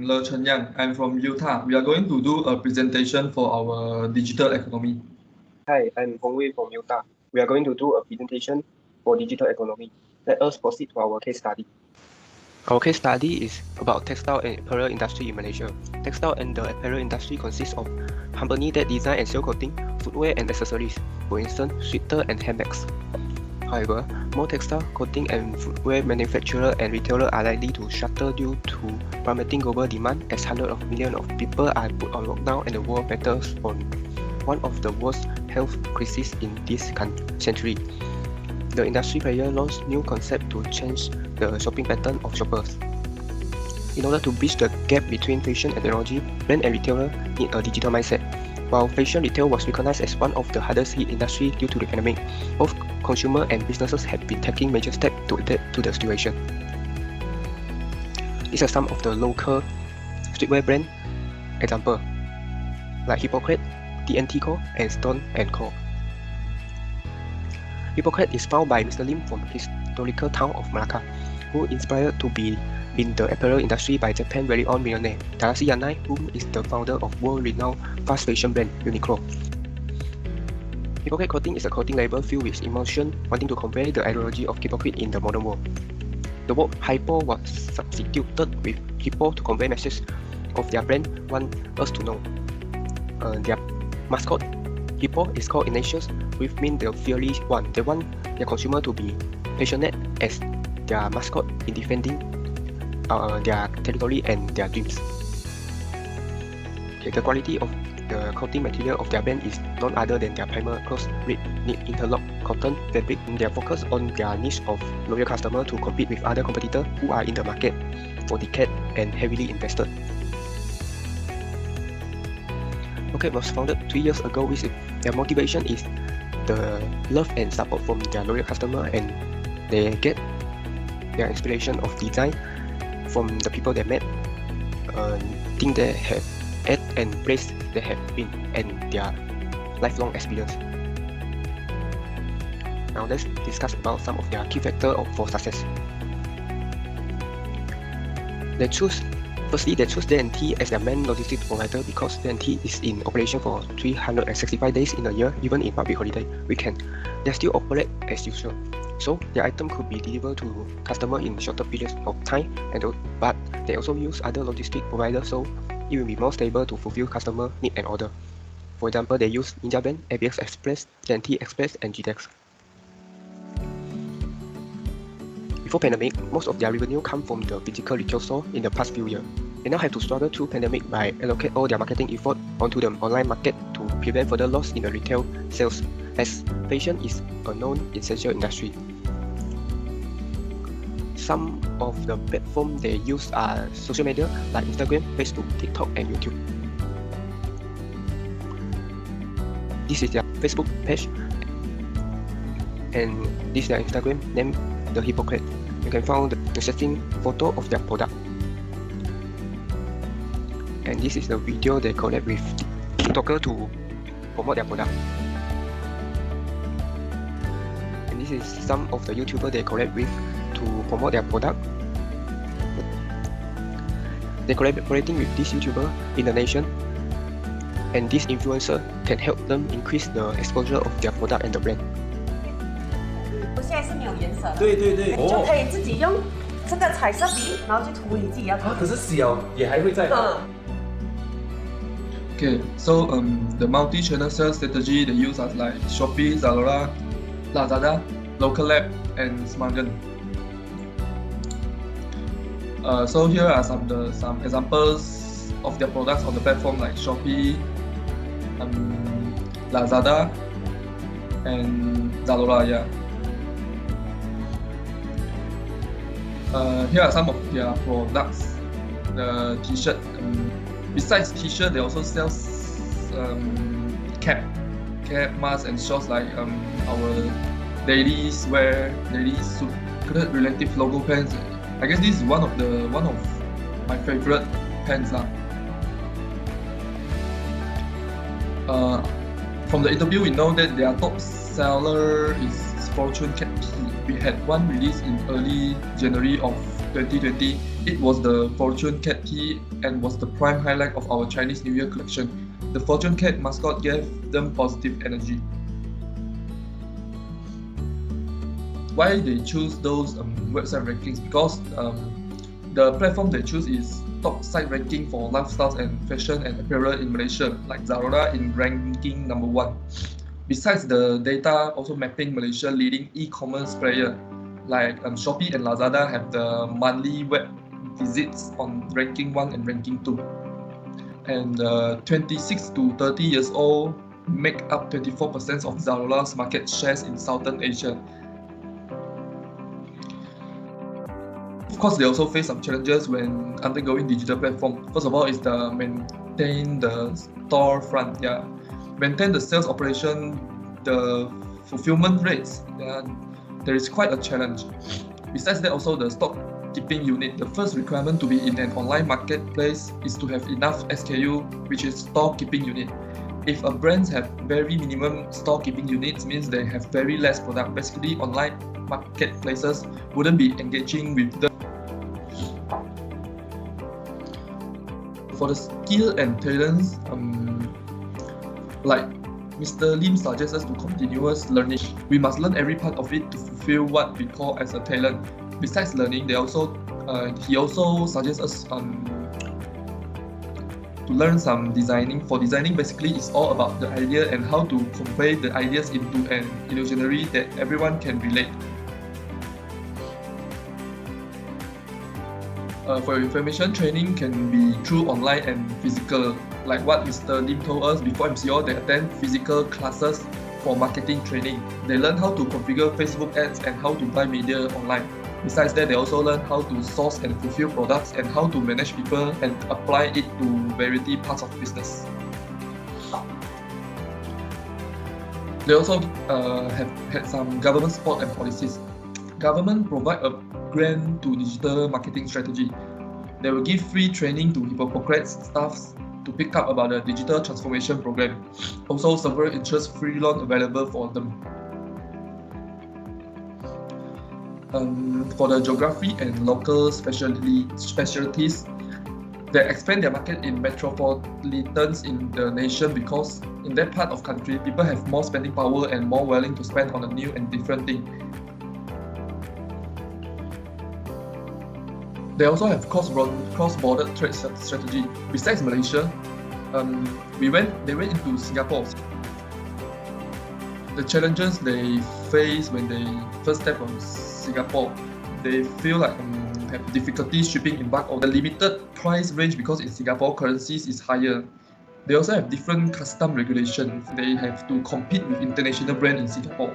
I'm Le Chen Yang. I'm from Utah. We are going to do a presentation for our digital economy. Hi, I'm Hong Wei from Utah. We are going to do a presentation for digital economy. Let us proceed to our case study. Our case study is about textile and apparel industry in Malaysia. Textile and the apparel industry consists of companies that design and sell clothing, footwear and accessories, for instance, sweater and handbags. However, more textile, clothing and footwear manufacturers and retailers are likely to shutter due to plummeting global demand as hundreds of millions of people are put on lockdown and the world battles on one of the worst health crises in this century. The industry player launched new concept to change the shopping pattern of shoppers. In order to bridge the gap between fashion and technology, brand and retailer need a digital mindset. While fashion retail was recognized as one of the hardest hit industry due to the pandemic, both consumers and businesses have been taking major steps to adapt to the situation. These are some of the local streetwear brand example, like Hippocrate, TNT Co, and Stone & Co. Hippocrate is founded by Mr. Lim from historical town of Malacca, who inspired to be in the apparel industry by Japan's very own millionaire Takashi Yanai, who is the founder of world-renowned fast fashion brand Uniqlo. Hippocrate clothing is a clothing label filled with emotion, wanting to convey the ideology of hypocrite in the modern world. The word hypo was substituted with hippo to convey message of their brand want us to know. Their mascot, hippo, is called Ignatius, which means the fearless one. They want their consumer to be passionate as their mascot in defending their territory and their dreams. Okay, the quality of the clothing material of their brand is none other than their primer close-knit interlock cotton fabric. They are focused on their niche of loyal customers to compete with other competitors who are in the market for decades and heavily invested. Hippocrate was founded 3 years ago with their motivation is the love and support from their loyal customer, and they get their inspiration of design from the people they met, things they have at and place they have been, and their lifelong experience. Now let's discuss about some of their key factors for success. Firstly, they choose DNT as their main logistics provider because DNT is in operation for 365 days in a year, even in public holiday weekend. They still operate as usual. So their item could be delivered to customer in shorter periods of time, but they also use other logistic providers, so it will be more stable to fulfill customer need and order. For example, they use Ninja Van, ABX Express, DNT Express, and GDEX. Before pandemic, most of their revenue come from the physical retail store in the past few years. They now have to struggle through pandemic by allocate all their marketing effort onto the online market to prevent further loss in the retail sales, as fashion is a known essential industry. Some of the platforms they use are social media like Instagram, Facebook, TikTok, and YouTube. This is their Facebook page, and this is their Instagram named The Hippocrate. You can find the interesting photo of their product. And this is the video they collab with TikToker to promote their product. And this is some of the YouTubers they collab with to promote their product. They collaborating with this YouTuber in the nation, and this influencer can help them increase the exposure of their product and the brand. 我现在是没有颜色的，对对对，你就可以自己用这个彩色笔，然后去涂你自己要涂的。可是小也还会在。Okay, so the multi-channel sales strategy they use are like Shopee, Zalora, Lazada, Local Lab, and Smartgen. So here are some examples of their products on the platform like Shopee, Lazada, and Zalora. Yeah. Here are some of their products. The T-shirt. Besides T-shirt, they also sell cap, masks, and shorts like our daily wear, daily suit, relative logo pants. I guess this is one of my favorite pants lah. From the interview, we know that their top seller is Fortune Cat P. We had one released in early January of 2020. It was the Fortune Cat Tea and was the prime highlight of our Chinese New Year collection. The Fortune Cat mascot gave them positive energy. Why they choose those website rankings? Because the platform they choose is top site ranking for lifestyles and fashion and apparel in Malaysia, like Zalora in ranking number 1. Besides the data, also mapping Malaysia leading e-commerce player like Shopee and Lazada have the monthly web visits on ranking 1 and ranking 2. And 26 to 30 years old make up 24% of Zalora's market shares in Southern Asia. Of course, they also face some challenges when undergoing digital platform. First of all, is the maintain the storefront, maintain the sales operation, the fulfillment rates. There is quite a challenge. Besides that, also the stock keeping unit. The first requirement to be in an online marketplace is to have enough SKU, which is store keeping unit. If a brand have very minimum store keeping units, means they have very less product. Basically, online marketplaces wouldn't be engaging with them. For the skill and talents, like Mr. Lim suggests us to continuous learning. We must learn every part of it to fulfill what we call as a talent. Besides learning, he also suggests us to learn some designing. For designing, basically, it's all about the idea and how to convey the ideas into an illusionary that everyone can relate. For your information, training can be through online and physical. Like what Mr. Lim told us before MCO, they attend physical classes for marketing training. They learn how to configure Facebook ads and how to buy media online. Besides that, they also learn how to source and fulfill products and how to manage people and apply it to variety parts of business. They also have had some government support and policies. Government provide a grant to digital marketing strategy. They will give free training to Hippocrates staffs to pick up about the digital transformation program. Also, several interest-free loans available for them. For the geography and local specialties, they expand their market in metropolitans in the nation because in that part of country, people have more spending power and more willing to spend on a new and different thing. They also have cross-border trade strategy. Besides Malaysia, they went into Singapore. The challenges they face when they first step on Singapore, they feel like have difficulty shipping in bulk or the limited price range because in Singapore currencies is higher. They also have different custom regulations. They have to compete with international brands in Singapore.